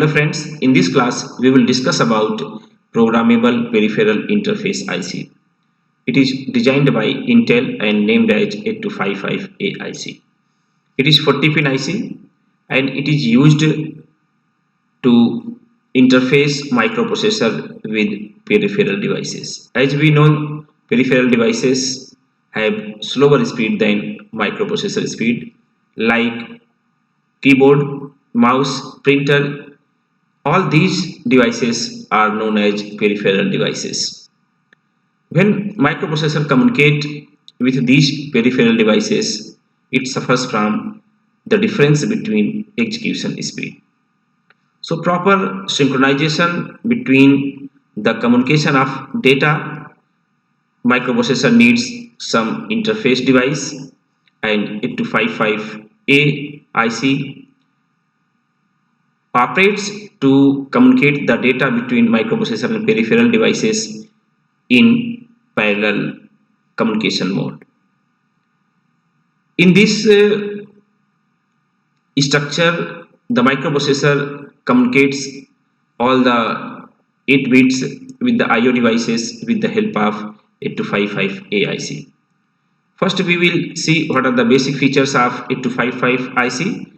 Hello friends, in this class we will discuss about Programmable Peripheral Interface IC. It is designed by Intel and named as 8255A IC. It is 40-pin IC and it is used to interface microprocessor with peripheral devices. As we know, peripheral devices have slower speed than microprocessor speed, like keyboard, mouse, printer. All these devices are known as peripheral devices. When microprocessor communicate with these peripheral devices, it suffers from the difference between execution speed. So proper synchronization between the communication of data, microprocessor needs some interface device, and 8255A IC operates to communicate the data between microprocessor and peripheral devices in parallel communication mode. In this structure, the microprocessor communicates all the 8 bits with the IO devices with the help of 8255A IC. First, we will see what are the basic features of 8255 IC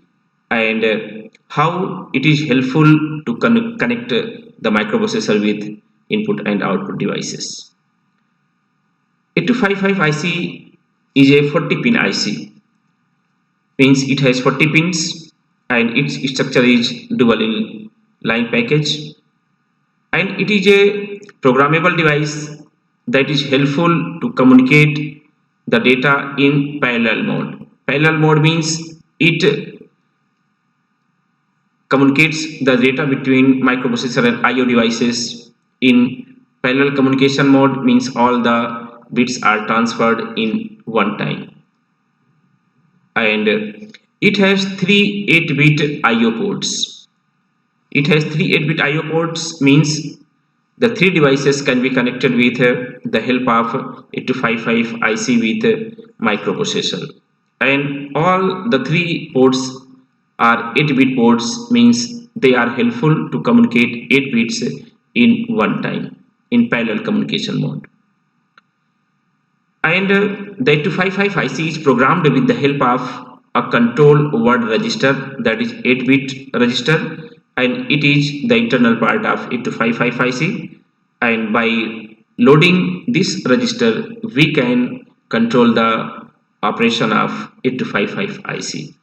and how it is helpful to connect the microprocessor with input and output devices. 8255 IC is a 40-pin IC, means it has 40 pins and its structure is dual in line package, and it is a programmable device that is helpful to communicate the data in parallel mode. Parallel mode means it communicates the data between microprocessor and IO devices in parallel communication mode, means all the bits are transferred in one time. And it has 3 8-bit IO ports. It has 3 8-bit IO ports, means the 3 devices can be connected with the help of 8255 IC with microprocessor. And all the 3 ports are 8-bit ports, means they are helpful to communicate 8 bits in one time in parallel communication mode. And the 8255 IC is programmed with the help of a control word register, that is 8-bit register, and it is the internal part of 8255 IC, and by loading this register we can control the operation of 8255 IC.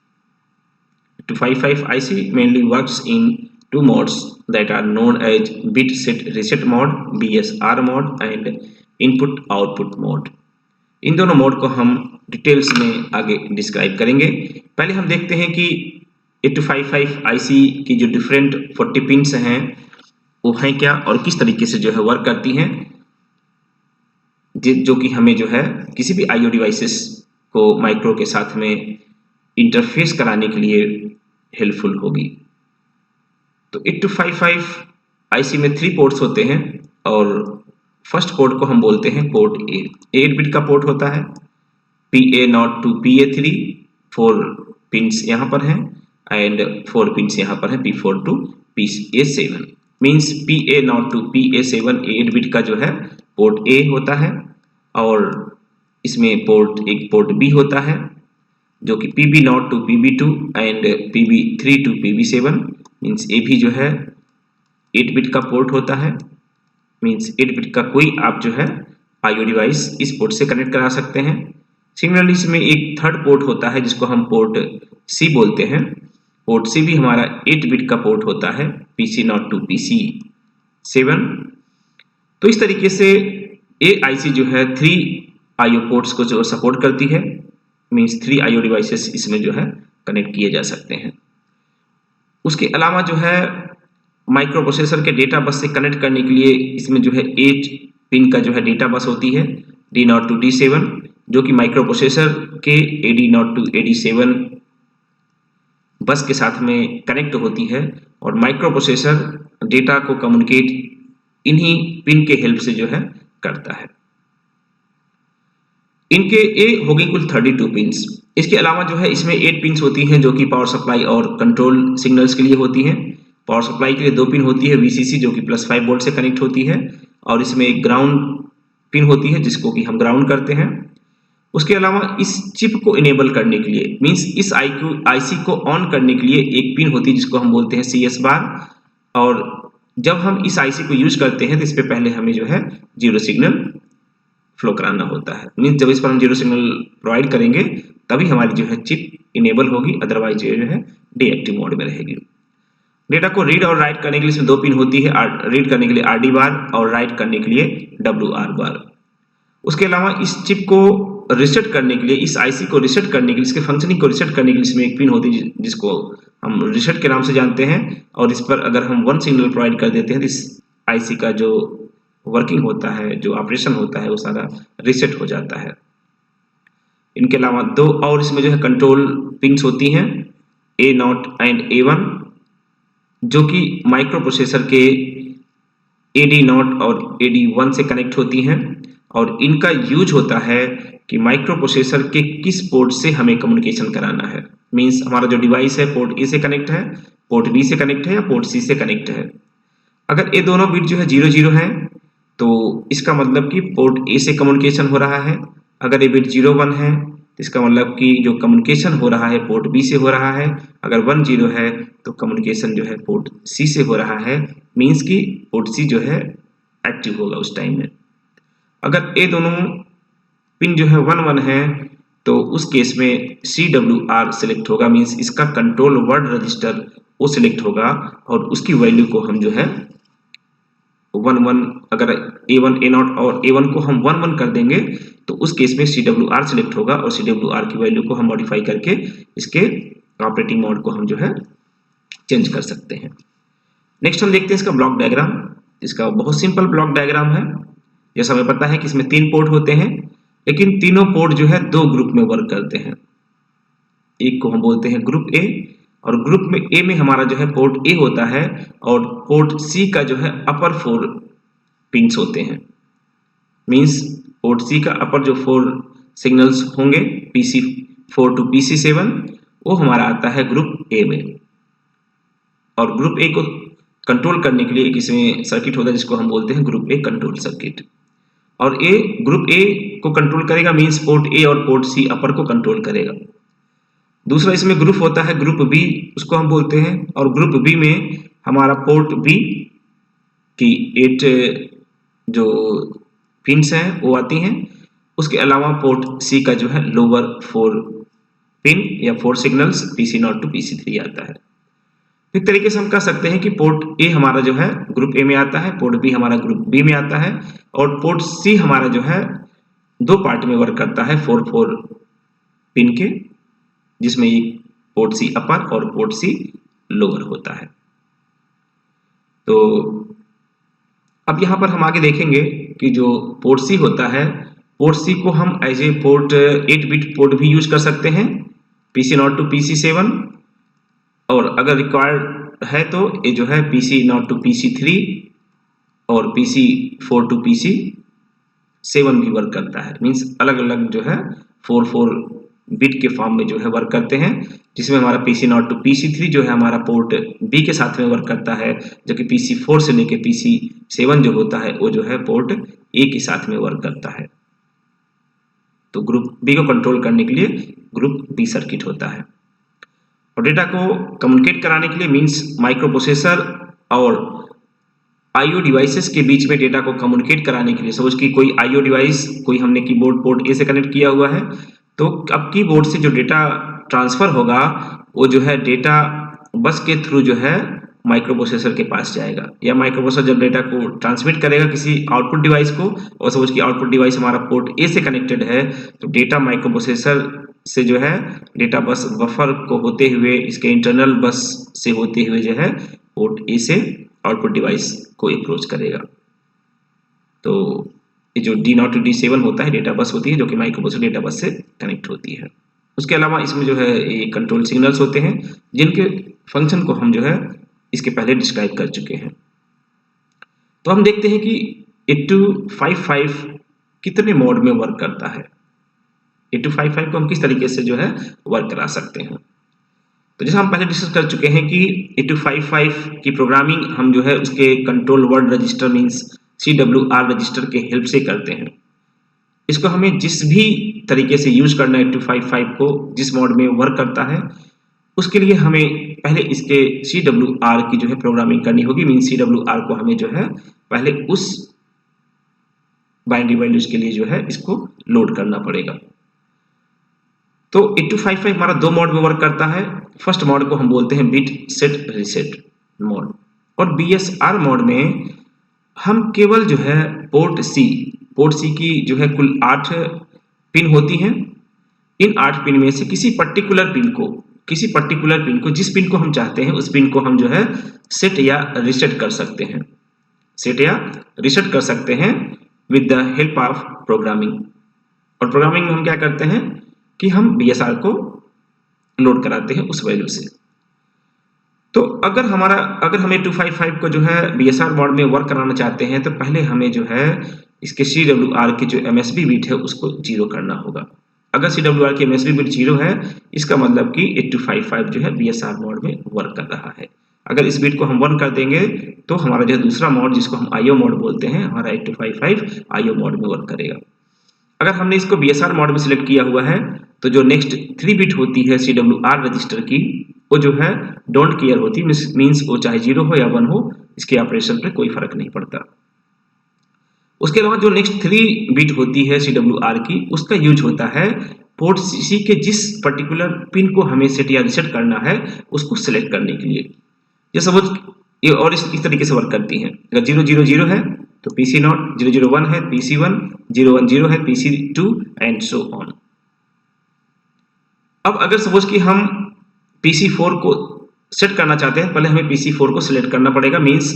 8255 IC mainly works in 2 modes that are known as bit set reset mode, BSR mode, and input output mode. इन दोनों mode को हम details में आगे describe करेंगे। पहले हम देखते हैं कि 8255 IC की जो डिफरेंट 40 पिन्स हैं वो हैं क्या और किस तरीके से जो है वर्क करती हैं, जो कि हमें जो है किसी भी IO डिवाइसेस को माइक्रो के साथ में इंटरफेस कराने के लिए हेल्पफुल होगी। तो 8255 IC में 3 पोर्ट्स होते हैं और फर्स्ट पोर्ट को हम बोलते हैं पोर्ट ए। 8 बिट का पोर्ट होता है, PA0 to PA3, 4 पिंस यहाँ पर हैं एंड 4 पिंस यहाँ पर है P4 to PA7, means PA0 to PA7 8 bit का जो है पोर्ट ए होता है, और इसमें एक पोर्ट बी होता है जो कि PB0 to PB2 and PB3 to PB7, means A भी जो है 8 बिट का पोर्ट होता है, मीन्स 8 बिट का कोई आप जो है IO डिवाइस इस पोर्ट से कनेक्ट करा सकते हैं। सिमिलरली इसमें एक थर्ड पोर्ट होता है जिसको हम पोर्ट सी बोलते हैं। पोर्ट सी भी हमारा 8 बिट का पोर्ट होता है, PC0 to PC7। तो इस तरीके से ये IC जो है 3 IO पोर्ट्स को जो सपोर्ट करती है, मीन्स 3 IO डिवाइसेस इसमें जो है कनेक्ट किए जा सकते हैं। उसके अलावा जो है माइक्रो प्रोसेसर के डेटा बस से कनेक्ट करने के लिए इसमें जो है 8 पिन का जो है डेटा बस होती है, D0 to D7, जो कि माइक्रो प्रोसेसर के AD0 to AD7 बस के साथ में कनेक्ट होती है, और माइक्रो प्रोसेसर डेटा को कम्युनिकेट इन्हीं पिन के हेल्प से जो है करता है। इनके ए हो गई कुल 32 पिन्स। इसके अलावा जो है इसमें 8 पिन्स होती हैं जो कि पावर सप्लाई और कंट्रोल सिग्नल्स के लिए होती हैं। पावर सप्लाई के लिए 2 पिन होती है VCC जो कि +5 वोल्ट से कनेक्ट होती है, और इसमें एक ग्राउंड पिन होती है जिसको कि हम ग्राउंड करते हैं। उसके अलावा इस चिप को इनेबल करने के लिए मींस इस आईसी को ऑन करने के लिए एक पिन होती है जिसको हम बोलते हैं CS बार, और जब हम इस आईसी को यूज करते हैं तो इस पे पहले हमें जो है 0 सिग्नल फ्लो कराना होता है। मींस जब इस पर हम 0 सिग्नल प्रोवाइड करेंगे तभी हमारी जो है चिप इनेबल होगी, अदरवाइज जो है डीएक्टिव मोड में रहेगी। डेटा को रीड और राइट करने के लिए इसमें 2 पिन होती है, रीड करने के लिए RD बार और राइट करने के लिए WR बार। उसके अलावा इस चिप को रीसेट करने के लिए, इस आईसी को रीसेट करने के लिए, इसके फंक्शनिंग को रीसेट करने के लिए इसमें एक पिन होती है जिसको हम रीसेट के नाम से जानते हैं, और इस पर अगर हम 1 सिग्नल प्रोवाइड कर देते हैं तो इस आईसी का जो वर्किंग होता है, जो ऑपरेशन होता है, वो सारा रीसेट हो जाता है। इनके अलावा 2 और इसमें जो है कंट्रोल पिन्स होती हैं A0 एंड A1 जो कि माइक्रो प्रोसेसर के AD0 और AD1 से कनेक्ट होती हैं, और इनका यूज होता है कि माइक्रो प्रोसेसर के किस पोर्ट से हमें कम्युनिकेशन कराना है। मींस हमारा जो डिवाइस है पोर्ट A से कनेक्ट है, पोर्ट B से कनेक्ट है या पोर्ट C से कनेक्ट है। अगर ये दोनों बिट जो है 00 है तो इसका मतलब कि पोर्ट A से कम्युनिकेशन हो रहा है। अगर ये बिट 01 है तो इसका मतलब कि जो कम्युनिकेशन हो रहा है पोर्ट B से हो रहा है। अगर 10 है तो कम्युनिकेशन जो है पोर्ट C से हो रहा है, मींस कि पोर्ट C जो है एक्टिव होगा उस टाइम में। अगर ये दोनों पिन जो है 11 है तो उस केस में CWR सिलेक्ट होगा, मींस इसका कंट्रोल वर्ड रजिस्टर वो सिलेक्ट होगा, और उसकी वैल्यू को हम जो है 11, अगर A1 A0 और A1 को हम 11 कर देंगे तो उस केस में CWR सिलेक्ट होगा, और CWR की वैल्यू को हम मॉडिफाई करके इसके ऑपरेटिंग मोड को हम जो है चेंज कर सकते हैं। नेक्स्ट हम देखते हैं इसका ब्लॉक डायग्राम। इसका बहुत सिंपल ब्लॉक डायग्राम है। जैसा हमें पता है कि इसमें 3 पोर्ट होते हैं, लेकिन तीनों पोर्ट जो है 2 ग्रुप में वर्क करते हैं। एक को हम बोलते हैं ग्रुप A, और ग्रुप में A में हमारा जो है पोर्ट A होता है, और पोर्ट C का जो है अपर 4 पिंस होते हैं। मींस पोर्ट C का अपर जो 4 सिग्नल्स होंगे PC4 टू PC7 वो हमारा आता है ग्रुप A में, और ग्रुप A को कंट्रोल करने के लिए एक इसमें सर्किट होता है जिसको हम बोलते हैं ग्रुप A कंट्रोल सर्किट, और ग्रुप A को कंट्रोल करेगा, मींस पोर्ट A और पोर्ट C अपर को कंट्रोल करेगा। दूसरा इसमें ग्रुप होता है ग्रुप B, उसको हम बोलते हैं, और ग्रुप B में हमारा पोर्ट B की 8 जो पिन्स हैं वो आती हैं। उसके अलावा पोर्ट C का जो है लोअर 4 पिन या 4 सिग्नल्स PC0 टू PC3 आता है। एक तरीके से हम कह सकते हैं कि पोर्ट A हमारा जो है ग्रुप A में आता है, पोर्ट B हमारा ग्रुप B में आता है, और पोर्ट C हमारा जो है 2 पार्ट में वर्क करता है 4 पिन के, जिसमें एक पोर्ट C अपर और पोर्ट C लोअर होता है। तो अब यहाँ पर हम आगे देखेंगे कि जो पोर्ट C होता है, पोर्ट C को हम as a port 8 bit port भी यूज कर सकते हैं PC0 टू PC7, और अगर रिक्वायर्ड है तो ये जो है PC0 टू PC3 और PC4 टू PC7 भी वर्क करता है। मींस अलग अलग जो है 4 बिट के फॉर्म में जो है वर्क करते हैं, जिसमें हमारा PC0 टू PC3 जो है हमारा पोर्ट B के साथ में वर्क करता है, जबकि PC4 से लेके PC7 जो होता है वो जो है पोर्ट A के साथ में वर्क करता है। तो ग्रुप B को कंट्रोल करने के लिए ग्रुप B सर्किट होता है। और डेटा को कम्युनिकेट कराने के लिए मींस माइक्रो प्रोसेसर और IO डिवाइसेस के बीच में डेटा को कम्युनिकेट कराने के लिए, सपोज कि कोई IO डिवाइस, कोई हमने कीबोर्ड पोर्ट A से कनेक्ट किया हुआ है, तो अब कीबोर्ड से जो डेटा ट्रांसफर होगा वो जो है डेटा बस के थ्रू जो है माइक्रो प्रोसेसर के पास जाएगा, या माइक्रो प्रोसेसर जब डेटा को ट्रांसमिट करेगा किसी आउटपुट डिवाइस को, और सपोज कि आउटपुट डिवाइस हमारा पोर्ट A से कनेक्टेड है, तो डेटा माइक्रो प्रोसेसर से जो है डेटा बस बफर को होते हुए इसके इंटरनल बस से होते हुए जो है पोर्ट A से आउटपुट डिवाइस को अप्रोच करेगा। तो ये जो D0 टू D7 होता है डेटा बस होती है जो कि माइक्रो प्रोसेसर डेटा बस से कनेक्ट होती है। उसके अलावा इसमें जो है ये कंट्रोल सिग्नल्स होते हैं जिनके फंक्शन को हम जो है इसके पहले डिस्क्राइब कर चुके हैं। तो हम देखते हैं कि 8255 कितने मोड में वर्क करता है। 8255 को हम किस तरीके से जो है वर्क करा सकते हैं। तो जैसा हम पहले डिस्कस कर चुके हैं कि 8255 की प्रोग्रामिंग हम जो है उसके control word register means CWR register के हेल्प से करते हैं। इसको हमें जिस भी तरीके से यूज करना है 8255 को, जिस मोड में वर्क करता है, उसके लिए हमें पहले इसके CWR की जो है प्रोग्रामिंग करनी होगी। मीन्स CWR को हमें जो है पहले उस बाइनरी वैल्यूज के लिए जो है इसको लोड करना पड़ेगा। तो 8255 हमारा दो मोड में वर्क करता है। फर्स्ट मोड को हम बोलते हैं बिट सेट रीसेट मोड, और BSR मोड में हम केवल जो है पोर्ट सी की जो है कुल 8 पिन होती हैं। इन 8 पिन में से किसी पर्टिकुलर पिन को जिस पिन को हम चाहते हैं उस पिन को हम जो है सेट या रीसेट कर सकते हैं with the help of programming. और प्रोग्रामिंग में हम क्या करते हैं कि हम BSR को लोड कराते हैं उस वैल्यू से। तो अगर हम 8255 को जो है BSR मोड में वर्क कराना चाहते हैं तो पहले हमें जो है इसके CWR की जो MSB बिट है उसको 0 करना होगा। अगर CWR की MSB बिट 0 है, इसका मतलब कि 8255 जो है BSR मोड में वर्क कर रहा है। अगर इस बिट को हम 1 कर देंगे तो हमारा जो है दूसरा मोड, जिसको हम IO मोड बोलते हैं, हमारा 8255 IO मोड में वर्क करेगा। अगर हमने इसको BSR मोड में सिलेक्ट किया हुआ है तो जो नेक्स्ट 3 बिट होती है CWR रजिस्टर की, वो जो है डोंट केयर होती, मीन्स वो चाहे 0 हो या 1 हो, इसके ऑपरेशन पे कोई फर्क नहीं पड़ता। उसके अलावा जो नेक्स्ट 3 बिट होती है CWR की, उसका यूज होता है पोर्ट C के जिस पर्टिकुलर पिन को हमें सेट या रीसेट करना है उसको सिलेक्ट करने के लिए। ये सपोज ये और इस तरीके से वर्क करती हैं। अगर 000 है तो PC0, 001 है PC1, 010 है PC2 एंड सो ऑन। अब अगर सपोज कि हम PC4 को सेट करना चाहते हैं, पहले हमें PC4 को सिलेक्ट करना पड़ेगा। मीन्स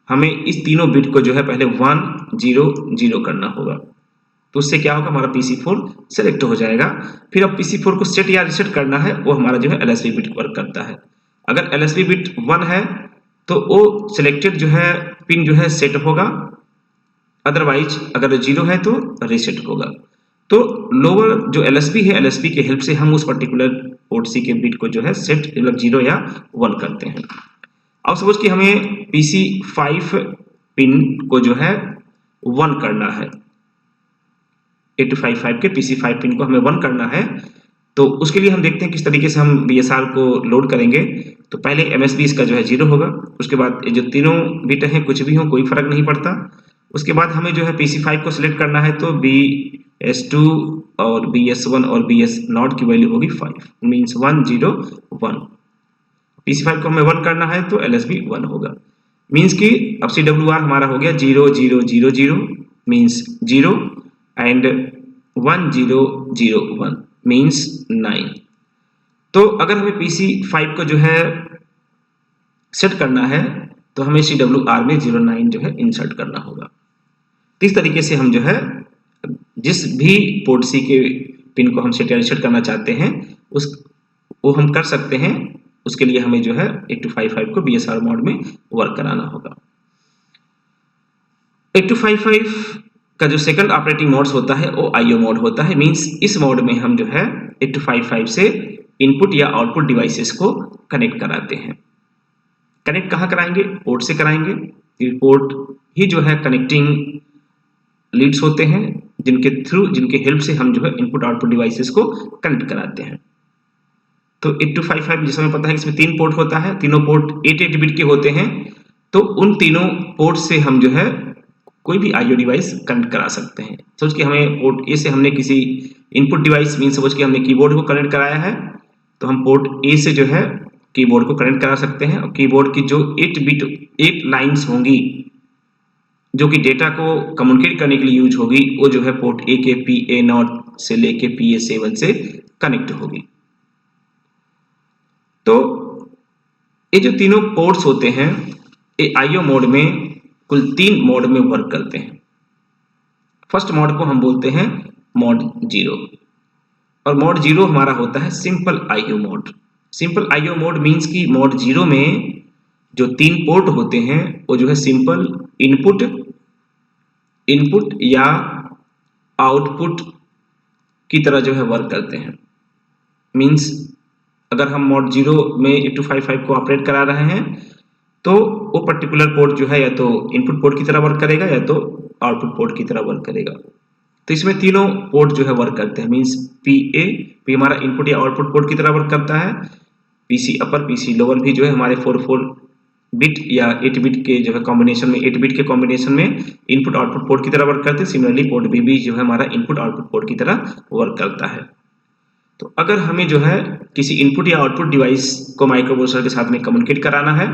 हमें इस तीनों बिट को जो है पहले 1 0 0 करना होगा। तो उससे क्या होगा, हमारा PC4 सेलेक्ट हो जाएगा। फिर अब PC4 को सेट या रीसेट करना है, वो हमारा जो है LSB बिट वर्क करता है। अगर LSB बिट 1 है तो वो सिलेक्टेड जो है पिन जो है सेट होगा, अदरवाइज अगर 0 है तो रीसेट होगा। तो लोअर जो LSB है, LSB के हेल्प से हम उस पर्टिकुलर पोर्ट C के बिट को जो है सेट मतलब 0 या 1 करते हैं। अब सपोज कि हमें PC5 पिन को जो है 1 करना है, 8255 के PC5 पिन को हमें 1 करना है। तो उसके लिए हम देखते हैं किस तरीके से हम BSR को लोड करेंगे। तो पहले MSB इसका जो है 0 होगा, उसके बाद ये जो तीनों बिट हैं कुछ भी हो कोई फर्क नहीं पड़ता। उसके बाद हमें जो है PC5 को सिलेक्ट करना है, तो BS2 और BS1 और BS0 की वैल्यू होगी 5, मीन्स 1 0 1। PC5 को हमें 1 करना है तो LSB 1 होगा, मीन्स कि अब CWR हमारा हो गया 0 0 0 0 मीन्स 0 एंड 1 0 0 1 मीन्स 9। तो अगर हमें PC5 को जो है सेट करना है तो हमें CWR में 09 जो है इंसर्ट करना होगा। इस तरीके से हम जो है जिस भी पोर्ट C के पिन को हम सेट या रीसेट करना चाहते हैं वो हम कर सकते हैं। उसके लिए हमें जो है 8255 को BSR मोड में वर्क कराना होगा। 8255 का जो सेकंड ऑपरेटिंग मोड्स होता है वो IO मोड होता है। मींस इस मोड में हम जो है 8255 से इनपुट या आउटपुट डिवाइसेस को कनेक्ट कराते हैं। कनेक्ट कहाँ कराएंगे? पोर्ट से कराएंगे। पोर्ट ही जो है कनेक्टिंग लीड्स होते हैं जिनके हेल्प से हम जो है इनपुट आउटपुट डिवाइसेस को कनेक्ट कराते हैं। तो 8255 जैसे हमें पता है इसमें 3 पोर्ट होता है, तीनों पोर्ट 8 बिट के होते हैं। तो उन तीनों पोर्ट से हम जो है कोई भी IO डिवाइस कनेक्ट करा सकते हैं। सोच के हमें पोर्ट ए से हमने किसी इनपुट डिवाइस मीन समझ के हमने कीबोर्ड को कनेक्ट कराया है, तो हम पोर्ट ए से जो है कीबोर्ड को कनेक्ट करा सकते हैं। और कीबोर्ड की जो 8 लाइन्स होंगी जो कि डेटा को कम्युनिकेट करने के लिए यूज होगी, वो जो है पोर्ट ए के PA0 से लेके PA7 से कनेक्ट होगी। तो ये जो तीनों पोर्ट्स होते हैं ये IO मोड में कुल 3 मोड में वर्क करते हैं। फर्स्ट मोड को हम बोलते हैं मोड 0, और मोड 0 हमारा होता है simple IO mode. Simple IO mode means कि मोड 0 में जो 3 पोर्ट होते हैं वो जो है सिंपल इनपुट या आउटपुट की तरह जो है वर्क करते हैं। मीन्स अगर हम मोड 0 में 8255 को ऑपरेट करा रहे हैं तो वो पर्टिकुलर पोर्ट जो है या तो इनपुट पोर्ट की तरह वर्क करेगा या तो आउटपुट पोर्ट की तरह वर्क करेगा। तो इसमें तीनों पोर्ट जो है वर्क करते हैं, मींस पी हमारा इनपुट या आउटपुट पोर्ट की तरह वर्क करता है, पीसी अपर पीसी लोअर भी जो है हमारे 4 बिट या 8 बिट के जो है कॉम्बिनेशन में 8 बिट के कॉम्बिनेशन में इनपुट आउटपुट पोर्ट की तरह वर्क करते हैं। सिमिलरली पोर्ट बी भी जो है हमारा इनपुट आउटपुट पोर्ट की तरह वर्क करता है। तो अगर हमें जो है किसी इनपुट या आउटपुट डिवाइस को माइक्रो प्रोसेसर के साथ में कम्युनिकेट कराना है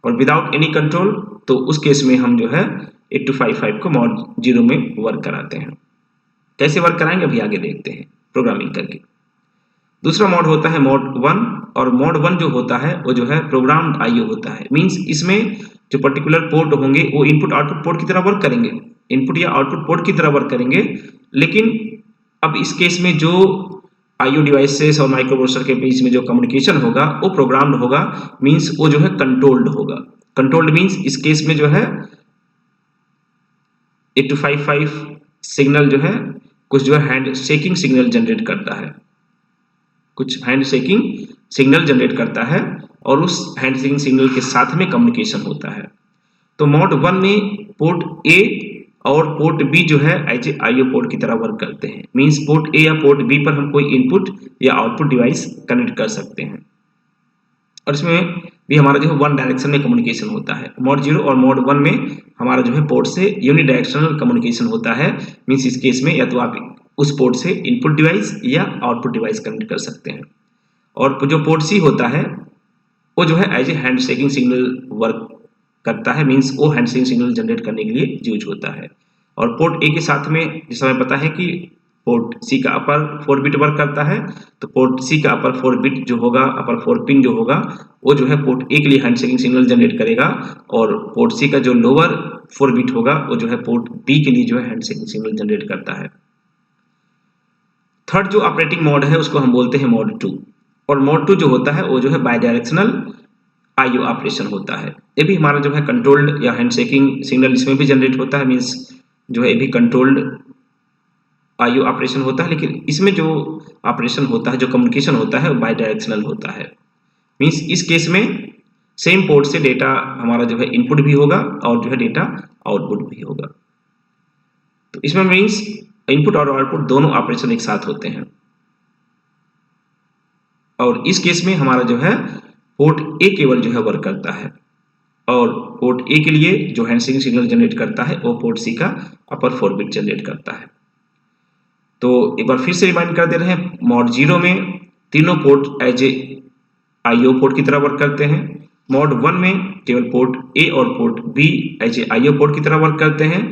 और विदाउट एनी कंट्रोल, तो उस केस में हम जो है 8255 को मोड 0 में वर्क कराते हैं। कैसे वर्क कराएंगे अभी आगे देखते हैं प्रोग्रामिंग करके। दूसरा मोड होता है मोड 1, और मोड 1 जो होता है वो जो है प्रोग्राम्ड आईओ होता है। मींस इसमें जो पर्टिकुलर पोर्ट होंगे वो इनपुट आउटपुट पोर्ट की तरह वर्क करेंगे, इनपुट या आउटपुट पोर्ट की तरह वर्क करेंगे, लेकिन अब इस केस में जो आईओ डिवाइसेस और माइक्रो प्रोसेसर के बीच में जो कम्युनिकेशन होगा वो प्रोग्राम्ड होगा, मींस वो जो है कंट्रोल्ड होगा। कंट्रोल्ड मींस इस केस में जो है 8255 सिग्नल जो है कुछ जो है हैंड शेकिंग सिग्नल जनरेट करता है, कुछ हैंड शेकिंग सिग्नल जनरेट करता है और उस हैंड शेकिंग सिग्नल के साथ में कम्युनिकेशन होता है। तो मोड 1 में पोर्ट ए और पोर्ट बी जो है एज आईओ पोर्ट की तरह वर्क करते हैं। मींस पोर्ट ए या पोर्ट बी पर हम कोई इनपुट या आउटपुट डिवाइस कनेक्ट कर सकते हैं और इसमें भी हमारा जो है वन डायरेक्शन में कम्युनिकेशन होता है। मोड 0 और मोड 1 में हमारा जो है पोर्ट से यूनिडायरेक्शनल कम्युनिकेशन होता है। मींस इस केस में या तो आप उस पोर्ट से इनपुट डिवाइस या आउटपुट डिवाइस कनेक्ट कर सकते हैं। और जो पोर्ट सी होता है वो जो है as a hand shaking signal work करता है। मींस वो हैंड शेकिंग सिग्नल जनरेट करने के लिए यूज होता है। और पोर्ट ए के साथ में जैसा हमें पता है कि पोर्ट सी का अपर 4 बिट वर्क करता है, तो पोर्ट सी का अपर 4 बिट जो होगा, अपर 4 पिन जो होगा वो जो है पोर्ट ए के लिए हैंड शेकिंग सिग्नल जनरेट करेगा, और पोर्ट सी का जो लोअर 4 बिट होगा वो जो है पोर्ट बी के लिए जो है हैंड शेकिंग सिग्नल जनरेट करता है। थर्ड जो ऑपरेटिंग मोड है उसको हम बोलते हैं मोड 2, और मोड 2 जो होता है वो जो है बाय डायरेक्शनल आईओ ऑपरेशन होता है। ये भी हमारा जो है कंट्रोल्ड या हैंड शेकिंग सिग्नल इसमें भी जनरेट होता है। मींस जो है ये भी कंट्रोल्ड आईओ ऑपरेशन होता है, लेकिन इसमें जो ऑपरेशन होता है, जो कम्युनिकेशन होता है वो बाय डायरेक्शनल होता है। मींस इस केस में सेम पोर्ट से डेटा हमारा जो है इनपुट भी होगा और जो है डेटा आउटपुट भी होगा। तो इसमें मींस इनपुट और आउटपुट दोनों ऑपरेशन एक साथ होते हैं, और इस केस में हमारा जो है पोर्ट ए केवल जो है वर्क करता है, और पोर्ट ए के लिए जो हैंड शेकिंग सिग्नल जनरेट करता है वो पोर्ट सी का अपर 4 बिट जनरेट करता है। तो एक बार फिर से रिमाइंड कर दे रहे हैं, मोड 0 में तीनों port as a IO port की तरह वर्क करते हैं। मोड 1 में केवल पोर्ट ए और port B as a IO port की तरह वर्क करते हैं।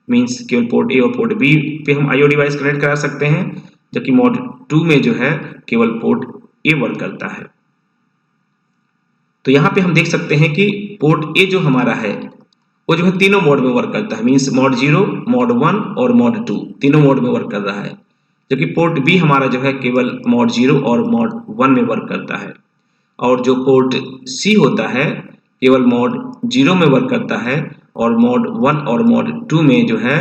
मींस केवल पोर्ट ए और पोर्ट बी पे हम आईओ डिवाइस कनेक्ट करा सकते हैं, जबकि मोड 2 में जो है केवल पोर्ट ए वर्क करता है। तो यहाँ पे हम देख सकते हैं कि पोर्ट ए जो हमारा है वो जो है तीनों मोड में वर्क करता है। मींस मोड 0, मोड 1 और मोड 2 तीनों मोड में वर्क कर रहा है, जबकि पोर्ट बी हमारा जो है केवल मोड 0 और मोड 1 में वर्क करता है, और जो पोर्ट सी होता है केवल मोड 0 में वर्क करता है, और मोड 1 और मोड 2 में जो है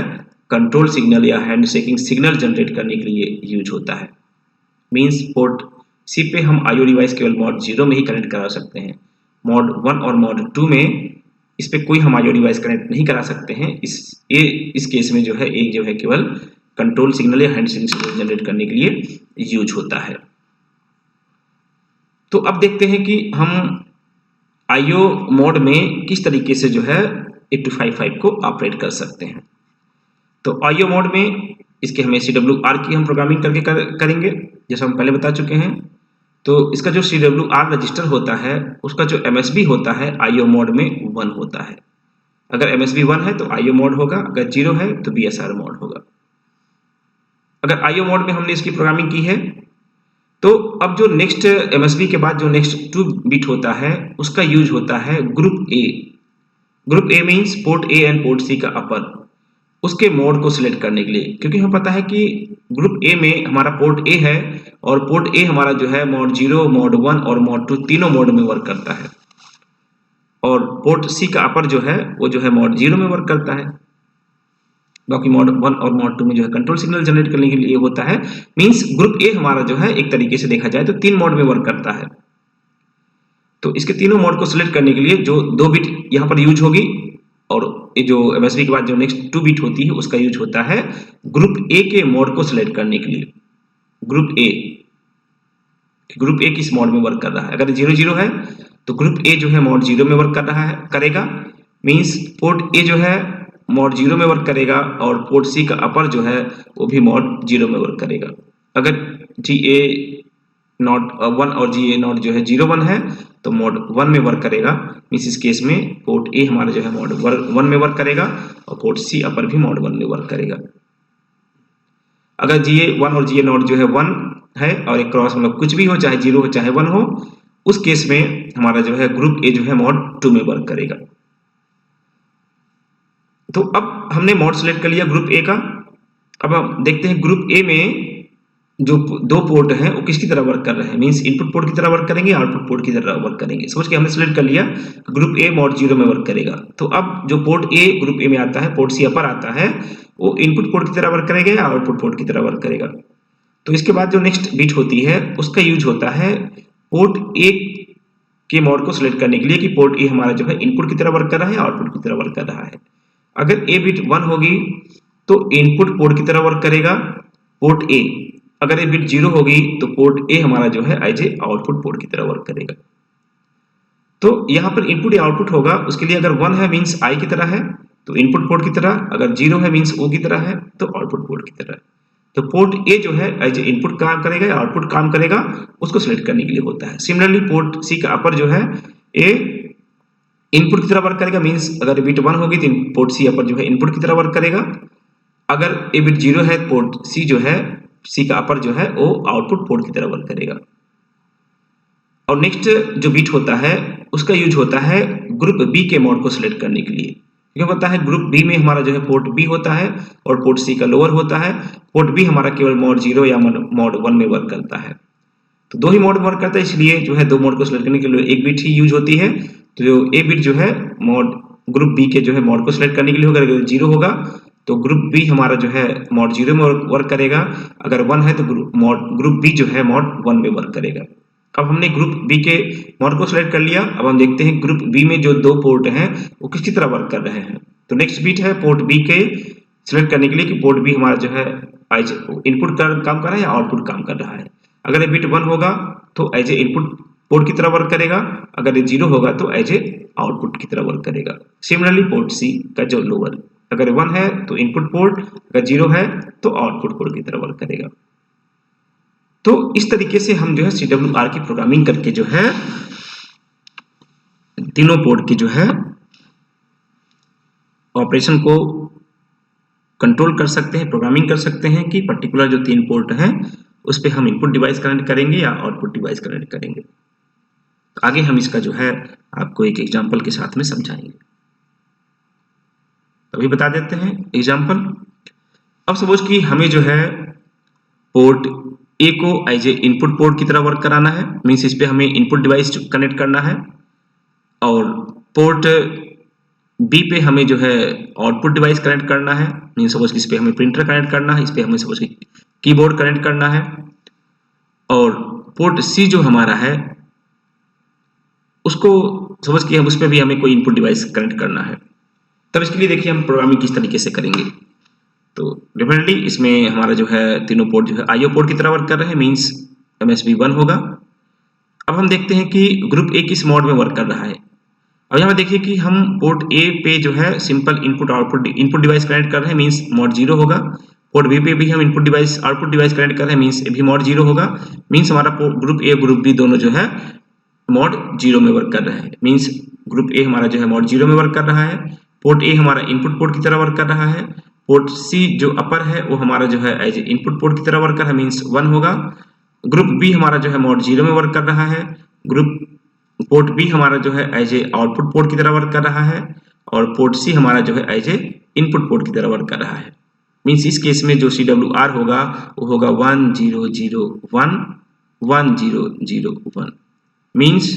कंट्रोल सिग्नल या हैंड शेकिंग सिग्नल जनरेट करने के लिए यूज होता है। मींस पोर्ट सी पे हम आईओ डिवाइस केवल मोड 0 में ही कनेक्ट करा सकते हैं। मोड 1 और मोड 2 में इस पे कोई हम आईओ डिवाइस कनेक्ट नहीं करा सकते हैं। इस केस में जो है एक जो है केवल कंट्रोल सिग्नल या हैंड शेकिंग सिग्नल जनरेट करने के लिए यूज होता है। तो अब देखते हैं कि हम आईओ मोड में किस तरीके से जो है 8255 को ऑपरेट कर सकते हैं। तो आईओ मोड में इसके हमें CWR की हम प्रोग्रामिंग करके करेंगे, जैसा हम पहले बता चुके हैं। तो इसका जो CWR रजिस्टर होता है उसका जो MSB होता है आईओ मोड में 1 होता है। अगर MSB 1 है तो आईओ मोड होगा, अगर 0 है तो BSR मोड होगा। अगर आईओ मोड में हमने इसकी प्रोग्रामिंग की है तो अब जो नेक्स्ट MSB के बाद जो नेक्स्ट 2 बिट होता है उसका यूज होता है group A. Group A means port A and port C का अपर, उसके मोड को सिलेक्ट करने के लिए, क्योंकि हमें पता है कि ग्रुप ए में हमारा पोर्ट ए है और पोर्ट ए हमारा जो है मोड 0, मोड 1 और मोड 2 तीनों मोड में वर्क करता है, और पोर्ट सी का अपर जो है वो जो है मोड 0 में वर्क करता है। बाकी मॉड 1 और मॉड 2 में जो है कंट्रोल सिग्नल जनरेट करने के लिए होता है। मींस ग्रुप ए हमारा जो है एक तरीके से देखा जाए तो 3 मोड में वर्क करता है। तो इसके तीनों मोड को सिलेक्ट करने के लिए जो 2 बिट यहाँ पर यूज होगी और ये जो एमएसबी के बाद जो नेक्स्ट 2 बिट होती है उसका यूज होता है ग्रुप ए के मोड को सिलेक्ट करने के लिए। ग्रुप ए किस मोड में वर्क कर रहा है। अगर 0 है तो ग्रुप ए जो है मोड 0 में वर्क कर रहा है करेगा। मींस पोर्ट ए जो है मोड 0 में वर्क करेगा और पोर्ट सी का अपर जो है वो भी मोड 0 में वर्क करेगा। अगर जी ए नॉट 1 और जी ए नॉट जो है 0 1 है तो मोड 1 में वर्क करेगा। मींस इस केस में पोर्ट ए हमारा जो है मोड 1 में वर्क करेगा और पोर्ट सी अपर भी मोड 1 में वर्क करेगा। अगर जी ए 1 और जी ए नॉट जो है 1 है और एक क्रॉस मतलब कुछ भी हो, चाहे 0 हो चाहे 1 हो, उस केस में हमारा जो है ग्रुप ए जो है मोड 2 में वर्क करेगा। तो अब हमने मोड सेलेक्ट कर लिया ग्रुप ए का। अब हम देखते हैं ग्रुप ए में जो 2 पोर्ट हैं वो किसकी तरह वर्क कर रहे हैं। मींस इनपुट पोर्ट की तरह वर्क करेंगे, आउटपुट पोर्ट की तरह वर्क करेंगे। समझ के हमने सेलेक्ट कर लिया ग्रुप ए मोड 0 में वर्क करेगा। तो अब जो पोर्ट ए ग्रुप ए में आता है, पोर्ट सी अपर आता है, वो इनपुट पोर्ट की तरह वर्क करेगा या आउटपुट पोर्ट की तरह वर्क करेगा। तो इसके बाद जो नेक्स्ट बिट होती है उसका यूज होता है पोर्ट ए के मोड को सिलेक्ट करने के लिए कि पोर्ट ए हमारा जो है इनपुट की तरह वर्क कर रहा है, आउटपुट की तरह वर्क कर रहा है। अगर ए बिट 1 होगी तो इनपुट पोर्ट की तरह वर्क करेगा पोर्ट ए। अगर ए बिट 0 होगी तो पोर्ट ए हमारा जो है एज ए आउटपुट पोर्ट की तरह वर्क करेगा। तो यहाँ पर इनपुट या आउटपुट होगा, उसके लिए अगर 1 है मींस आई की तरह है तो इनपुट पोर्ट की तरह, अगर 0 है मींस ओ की तरह है तो आउटपुट पोर्ट की तरह। तो पोर्ट ए जो है एज ए इनपुट काम करेगा या आउटपुट काम करेगा, उसको सिलेक्ट करने के लिए होता है। सिमिलरली पोर्ट सी का अपर जो है ए इनपुट की तरह वर्क करेगा। मींस अगर बिट 1 होगी तो पोर्ट सी अपर जो है इनपुट की तरह वर्क करेगा। अगर ए बिट 0 है पोर्ट सी जो है सी का अपर जो है वो आउटपुट पोर्ट की तरह वर्क करेगा। और नेक्स्ट जो बिट होता है उसका यूज होता है ग्रुप बी के मोड को सिलेक्ट करने के लिए। क्योंकि पता है ग्रुप बी में हमारा जो है पोर्ट बी होता है और पोर्ट सी का लोअर होता है। पोर्ट बी हमारा केवल मोड 0 या मोड 1 में वर्क करता है। तो 2 ही मोड वर्क करता है, इसलिए जो है 2 मोड को सिलेक्ट करने के लिए एक बिट ही यूज होती है। तो जो ए बिट जो है मोड ग्रुप बी के जो है मोड को सिलेक्ट करने के लिए होगा। अगर 0 होगा तो ग्रुप बी हमारा जो है मोड 0 में वर्क करेगा। अगर 1 है तो ग्रुप बी जो है मोड 1 में वर्क करेगा। अब हमने ग्रुप बी के मोड को सिलेक्ट कर लिया। अब हम देखते हैं ग्रुप बी में जो 2 पोर्ट हैं वो किसकी तरह वर्क कर रहे हैं। तो नेक्स्ट बिट है पोर्ट बी के सिलेक्ट करने के लिए कि पोर्ट बी हमारा जो है इनपुट काम कर रहा है या आउटपुट काम कर रहा है। अगर ये बिट 1 होगा तो एज ए इनपुट पोर्ट की तरह वर्क करेगा। अगर ये 0 होगा तो एज ए आउटपुट की तरह वर्क करेगा। सिमिलरली पोर्ट सी का जो लोअर, अगर 1 है तो इनपुट पोर्ट, अगर 0 है तो आउटपुट पोर्ट की तरह वर्क करेगा। तो इस तरीके से हम जो है CWR की प्रोग्रामिंग करके जो है तीनों पोर्ट की जो है ऑपरेशन को कंट्रोल कर सकते हैं, प्रोग्रामिंग कर सकते हैं कि पर्टिकुलर जो 3 पोर्ट हैं उस पे हम इनपुट डिवाइस कनेक्ट करेंगे या आउटपुट डिवाइस कनेक्ट करेंगे। तो आगे हम इसका जो है आपको एक एग्जांपल के साथ में समझाएंगे। अभी बता देते हैं एग्जांपल। अब सपोज कि हमें जो है पोर्ट ए को एज ए इनपुट पोर्ट की तरह वर्क कराना है। मींस इस पे हमें इनपुट डिवाइस कनेक्ट करना है और पोर्ट बी पे हमें जो है आउटपुट डिवाइस कनेक्ट करना है। मींस सपोज कि इस पे हमें प्रिंटर कनेक्ट करना है, इस पे हमें सपोज कि कीबोर्ड कनेक्ट करना है। और पोर्ट सी जो हमारा है उसको सपोज कि हम उस पे भी हमें कोई इनपुट डिवाइस कनेक्ट करना है। तब इसके लिए देखिए हम प्रोग्रामिंग किस तरीके से करेंगे। तो डेफिनेटली इसमें हमारा जो है तीनों पोर्ट जो है आईओ पोर्ट की तरह वर्क कर रहे हैं। मींस एमएसबी 1 होगा। अब हम देखते हैं कि ग्रुप ए किस मोड में वर्क कर रहा है। अब यहाँ देखिए कि हम पोर्ट ए पे जो है सिंपल इनपुट डिवाइस कनेक्ट कर रहे हैं। मींस मोड 0 होगा। पोर्ट बी पे भी हम input device output device connect कर रहे हैं। मींस ये भी मोड 0 होगा। मींस हमारा ग्रुप ए ग्रुप बी दोनों जो है मोड 0 में वर्क कर रहे हैं। मींस ग्रुप ए हमारा जो है मोड 0 में वर्क कर रहा है। पोर्ट ए हमारा इनपुट पोर्ट की तरह वर्क कर रहा है। पोर्ट सी जो अपर है वो हमारा जो है एज इनपुट पोर्ट की तरह वर्क कर रहा है। मींस 1 होगा। ग्रुप बी हमारा जो है मोड 0 में वर्क कर रहा है। पोर्ट बी हमारा जो है एज ए आउटपुट पोर्ट की तरह वर्क कर रहा है। और पोर्ट सी हमारा जो है एज ए इनपुट पोर्ट की तरह वर्क कर रहा है। मींस इस केस में जो CWR होगा वो होगा 1 0 0 1 1 0 0 1। मींस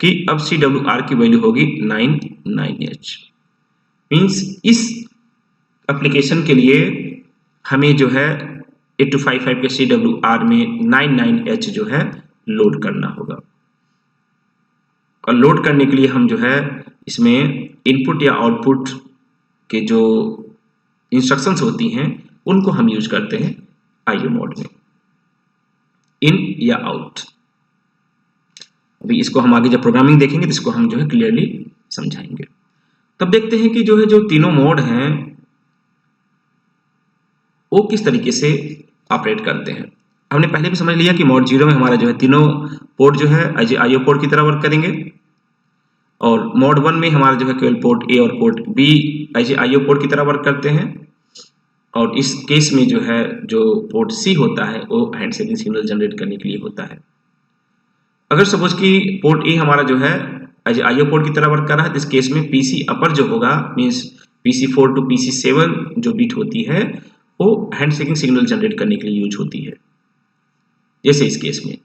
कि अब CWR की वैल्यू होगी 9 9H। मींस इस एप्लीकेशन के लिए हमें जो है 8255 के CWR में 99H जो है लोड करना होगा। और लोड करने के लिए हम जो है इसमें इनपुट या आउटपुट के जो इंस्ट्रक्शंस होती हैं उनको हम यूज करते हैं आईओ मोड में, इन या आउट। अभी इसको हम आगे जब प्रोग्रामिंग देखेंगे तो इसको हम जो है क्लियरली समझाएंगे। तब देखते हैं कि जो है जो तीनों मोड हैं वो किस तरीके से ऑपरेट करते हैं। हमने पहले भी समझ लिया कि मोड 0 में हमारा जो है तीनों पोर्ट जो है आईओ पोर्ट की तरह वर्क करेंगे, और मोड 1 में हमारा जो है केवल पोर्ट ए और पोर्ट बी आईओ पोर्ट की तरह वर्क करते हैं। और इस केस में जो है जो पोर्ट सी होता है वो हैंड शेकिंग सिग्नल जनरेट करने के लिए होता है। अगर सपोज कि पोर्ट ए हमारा जो है आईओ पोर्ट की तरह वर्क कर रहा है, तो इस केस में पीसी अपर जो होगा मीन्स PC4 टू PC7 जो बिट होती है वो हैंड शेकिंग सिग्नल जनरेट करने के लिए यूज होती है। जैसे इस केस में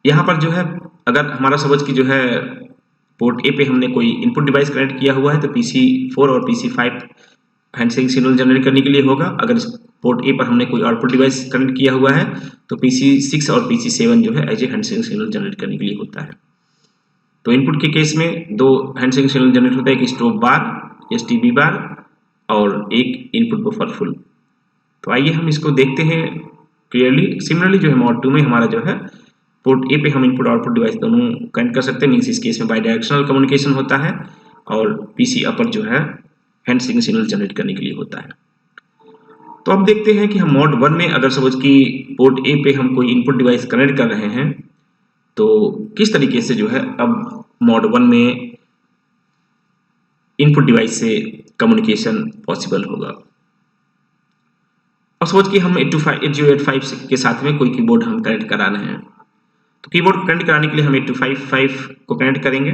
यहाँ पर जो है अगर हमारा सपोज कि जो है पोर्ट ए पे हमने कोई इनपुट डिवाइस कनेक्ट किया हुआ है तो PC4 और PC5 hand shaking signal generate करने के लिए होगा। अगर पोर्ट ए पर हमने कोई आउटपुट डिवाइस कनेक्ट किया हुआ है तो PC6 और PC7 जो है as a hand shaking signal generate करने के लिए होता है। तो इनपुट के केस में दो हैंड शेकिंग सिग्नल जनरेट होता है, एक स्टॉप बार STB बार और एक इनपुट बफर फुल। तो आइए हम इसको देखते हैं क्लियरली। सिमिलरली जो है मोड 2 में हमारा जो है पोर्ट ए पे हम इनपुट आउटपुट डिवाइस दोनों कनेक्ट कर सकते हैं, मीन्स इस केस में बाई डायरेक्शनल कम्युनिकेशन होता है, और PC अपर जो है हैंड शेकिंग सिग्नल जनरेट करने के लिए होता है। तो अब देखते हैं कि हम मोड 1 में अगर सपोज कि पोर्ट ए पे हम कोई इनपुट डिवाइस कनेक्ट कर रहे हैं तो किस तरीके से जो है अब मोड 1 में इनपुट डिवाइस से कम्युनिकेशन पॉसिबल होगा। अब सपोज कि हम 8085 के साथ में कोई कीबोर्ड हम कनेक्ट करा रहे हैं, तो कीबोर्ड कनेक्ट कराने के लिए हम 8255 को कनेक्ट करेंगे।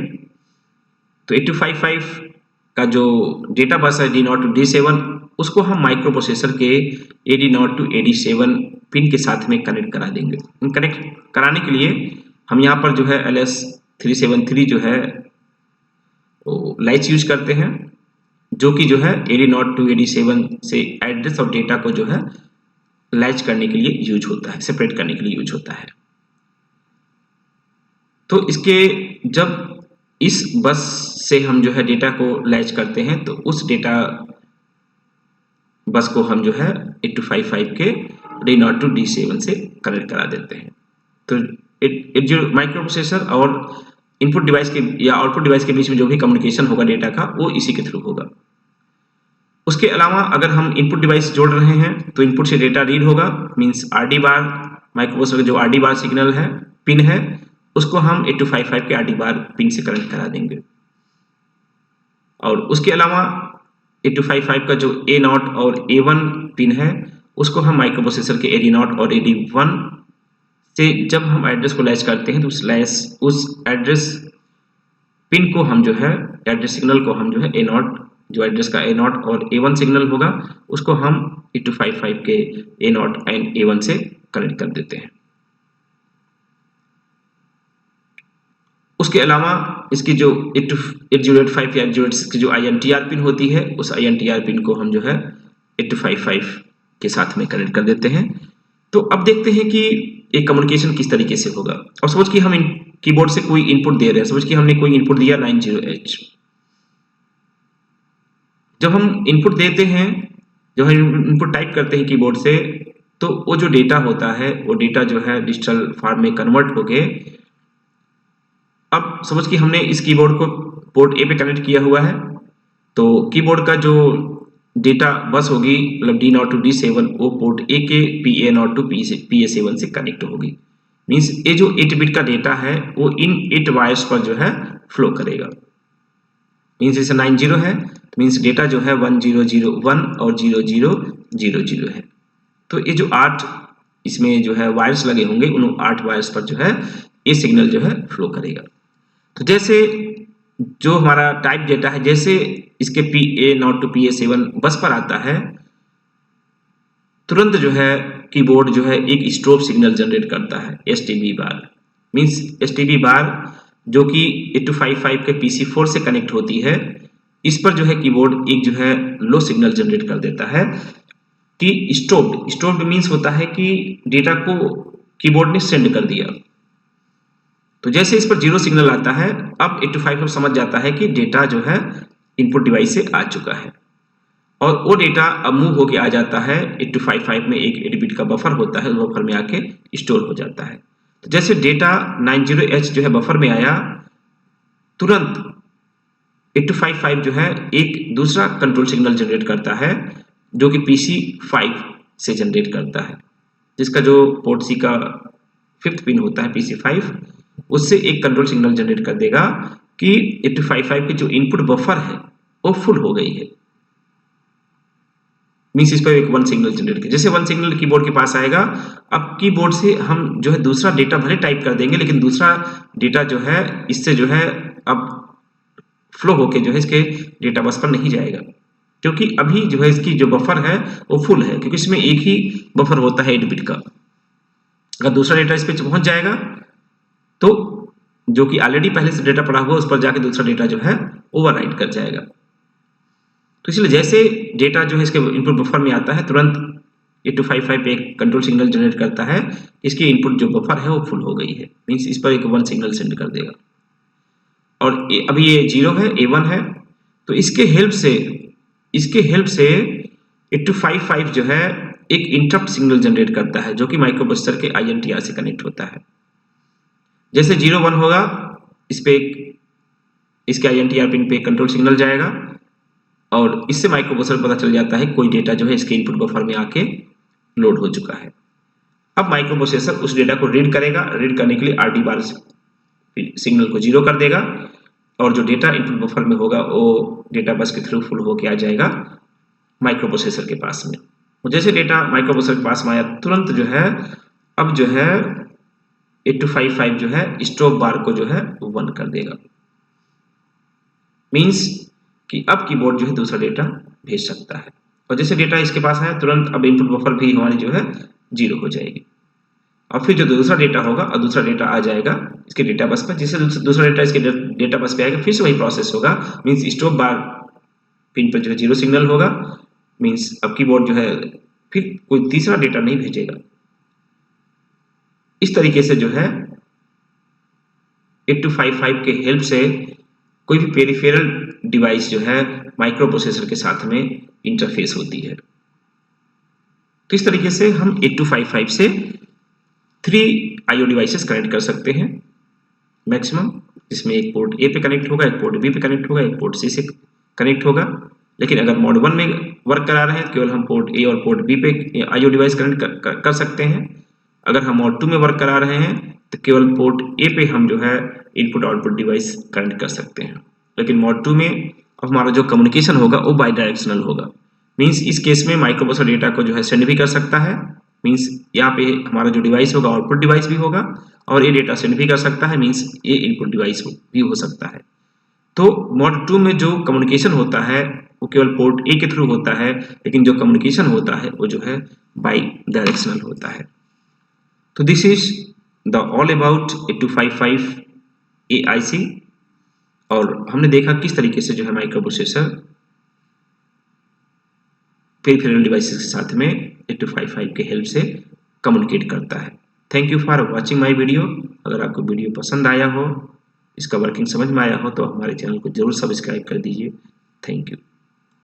तो 8255 का जो डेटा बस है D0 टू D7 उसको हम माइक्रो प्रोसेसर के AD0 टू AD7 पिन के साथ में कनेक्ट करा देंगे। कनेक्ट कराने के लिए हम यहाँ पर जो है LS373 जो है लाइच यूज करते हैं, जो कि जो है AD0 टू AD7 से एड्रेस और डेटा को जो है लैच करने के लिए यूज होता है, सेपरेट करने के लिए यूज होता है। तो इसके जब इस बस से हम जो है डेटा को लैच करते हैं तो उस डेटा बस को हम जो है 8255 के D0 टू D7 से कनेक्ट करा देते हैं। तो जो माइक्रो प्रोसेसर और इनपुट डिवाइस के या आउटपुट डिवाइस के बीच में जो भी कम्युनिकेशन होगा डेटा का वो इसी के थ्रू होगा। उसके अलावा अगर हम इनपुट डिवाइस जोड़ रहे हैं तो इनपुट से डेटा रीड होगा, मींस RD बार माइक्रो प्रोसेसर जो RD बार सिग्नल है पिन है उसको हम 8255 के RD बार पिन से कनेक्ट करा देंगे। और उसके अलावा 8255 का जो A0 और A1 पिन है उसको हम माइक्रो प्रोसेसर के AD0 और AD1 से जब हम एड्रेस को लैच करते हैं तो उस एड्रेस पिन को हम जो है एड्रेस सिग्नल को हम जो है A0 जो एड्रेस का A0 और A1 सिग्नल होगा उसको हम 8255 के A0 एंड A1 से कनेक्ट कर देते हैं। उसके अलावा इसकी जो 8085 या 8086 की जो INTR पिन होती है उस INTR पिन को हम जो है 8255 के साथ में कनेक्ट कर देते हैं। तो अब देखते हैं कि एक कम्युनिकेशन किस तरीके से होगा। और सपोज कि हम कीबोर्ड से कोई इनपुट दे रहे हैं, सपोज कि हमने कोई इनपुट दिया 90H। जब हम इनपुट देते हैं, जब हम इनपुट टाइप करते हैं कीबोर्ड से, तो वो जो डेटा होता है वो डेटा जो है डिजिटल फॉर्म में कन्वर्ट होके अब सपोज कि हमने इस कीबोर्ड को पोर्ट ए पे कनेक्ट किया हुआ है तो कीबोर्ड का जो डेटा बस होगी मतलब D0 टू D7 वो पोर्ट ए के PA0 टू PA7 से कनेक्ट होगी। मीन्स ये जो 8 बिट का डेटा है वो इन 8 वायर्स पर जो है फ्लो करेगा। मीन्स जैसे 90 है मीन्स डेटा जो है 1001 और 0000 है। तो ये जो 8 इसमें जो है वायर्स लगे होंगे उन 8 वायर्स पर जो है ये सिग्नल जो है फ्लो करेगा। तो जैसे जो हमारा टाइप डेटा है जैसे इसके PA0 टू PA7 बस पर आता है तुरंत जो है कीबोर्ड जो है एक स्ट्रोब सिग्नल जनरेट करता है STB बार। मीन्स STB बार जो कि 8255 के PC4 से कनेक्ट होती है इस पर जो है कीबोर्ड एक जो है लो सिग्नल जनरेट कर देता है कि स्टॉप्ड मीन्स होता है कि डेटा को कीबोर्ड ने सेंड कर दिया। तो जैसे इस पर 0 सिग्नल आता है, अब 8255 समझ जाता है कि डेटा जो है इनपुट डिवाइस से आ चुका है और वो डेटा अब मूव होके आ जाता है 8255 में एक 8 बिट का बफर होता है, उस बफर में आके स्टोर हो जाता है। तो जैसे डेटा 90H जो है बफर में आया, तुरंत 8255 जो है एक दूसरा कंट्रोल सिग्नल जनरेट करता है जो कि PC5 से जनरेट करता है, जिसका जो पोर्ट सी का 5th पिन होता है PC5, उससे एक कंट्रोल सिग्नल जनरेट कर देगा कि 8255 की जो इनपुट बफर है वो फुल हो गई है। मीन्स इस पर एक 1 सिग्नल जनरेट किया। जैसे 1 सिग्नल कीबोर्ड के पास आएगा, अब कीबोर्ड से हम जो है दूसरा डेटा भले टाइप कर देंगे, लेकिन दूसरा डेटा जो है इससे जो है अब फ्लो होके जो है इसके डेटा बस पर नहीं जाएगा, क्योंकि अभी जो है इसकी जो बफर है वो फुल है, क्योंकि इसमें एक ही बफर होता है 8 बिट का। अगर दूसरा डेटा इस पे पहुंच जाएगा तो जो कि ऑलरेडी पहले से डेटा पड़ा हुआ उस पर जाके दूसरा डेटा जो है ओवरराइट कर जाएगा। तो इसलिए जैसे डेटा जो है इसके इनपुट बफर में आता है, तुरंत 8255 पे एक कंट्रोल सिग्नल जनरेट करता है, इसकी इनपुट जो बफर है वो फुल हो गई है, मीन्स इस पर एक 1 सिग्नल सेंड कर देगा। और अभी ये 0 है, A1 है, तो इसके हेल्प से 8255 जो है एक इंटरप्ट सिग्नल जनरेट करता है जो कि माइक्रो प्रोसेसर के INTR से कनेक्ट होता है। जैसे 0-1 होगा, इस पे इसके INTR पिन पे कंट्रोल सिग्नल जाएगा और इससे माइक्रो प्रोसेसर पता चल जाता है कोई डेटा जो है इसके इनपुट बफर में आके लोड हो चुका है। अब माइक्रो प्रोसेसर उस डेटा को रीड करेगा, रीड करने के लिए RD बार सिग्नल को 0 कर देगा और जो डेटा इनपुट बफर में होगा वो डेटा बस के थ्रू फुल होके आ जाएगा माइक्रो प्रोसेसर के पास में। और जैसे डेटा माइक्रो प्रोसेसर के पास में आया, तुरंत जो है अब जो है 8255 जो है स्टॉप बार को जो है 1 कर देगा, मीन्स कि अब कीबोर्ड जो है दूसरा डेटा भेज सकता है। और जैसे डेटा इसके पास आया, तुरंत अब इनपुट बफर भी हमारी जो है 0 हो जाएगी और फिर जो दूसरा डेटा होगा और दूसरा डेटा आ जाएगा इसके डेटा बस पर। जिससे दूसरा डेटा इसके डेटा बस पे आएगा, फिर से वही प्रोसेस होगा, मीन्स स्टॉप बार पिन पर जो है 0 सिग्नल होगा, मीन्स अब कीबोर्ड जो है फिर कोई तीसरा डेटा नहीं भेजेगा। इस तरीके से जो है 8255 के हेल्प से कोई भी पेरिफेरल डिवाइस जो है माइक्रो प्रोसेसर के साथ में इंटरफेस होती है। तो इस तरीके से हम 8255 से 3 IO डिवाइसेस कनेक्ट कर सकते हैं मैक्सिमम, जिसमें एक पोर्ट A पे कनेक्ट होगा, एक पोर्ट B पे कनेक्ट होगा, एक पोर्ट C से कनेक्ट होगा। लेकिन अगर मोड 1 में वर्क करा रहे हैं तो केवल हम पोर्ट A और पोर्ट B पे IO डिवाइस कनेक्ट कर सकते हैं। अगर हम मोड 2 में वर्क करा रहे हैं तो केवल पोर्ट A पे हम जो है इनपुट आउटपुट डिवाइस कनेक्ट कर सकते हैं। लेकिन मोड 2 में हमारा जो कम्युनिकेशन होगा वो बाई डायरेक्शनल होगा, मीन्स इस केस में माइक्रो प्रोसेसर डेटा को जो है सेंड भी कर सकता है, मीन्स यहाँ पे हमारा जो डिवाइस होगा आउटपुट डिवाइस भी होगा और ये डेटा सेंड भी कर सकता है, मीन्स ये इनपुट डिवाइस भी हो सकता है। तो मोड 2 में जो कम्युनिकेशन होता है वो केवल पोर्ट A के थ्रू होता है, लेकिन जो कम्युनिकेशन होता है वो जो है बाई डायरेक्शनल होता है। तो this is the all about 8255 AIC, और हमने देखा किस तरीके से जो है माइक्रो प्रोसेसर पेरिफेरल डिवाइसेस के साथ में 8255 के हेल्प से कम्युनिकेट करता है। Thank you for watching my video. अगर आपको वीडियो पसंद आया हो, इसका वर्किंग समझ में आया हो, तो हमारे चैनल को जरूर सब्सक्राइब कर दीजिए। Thank you.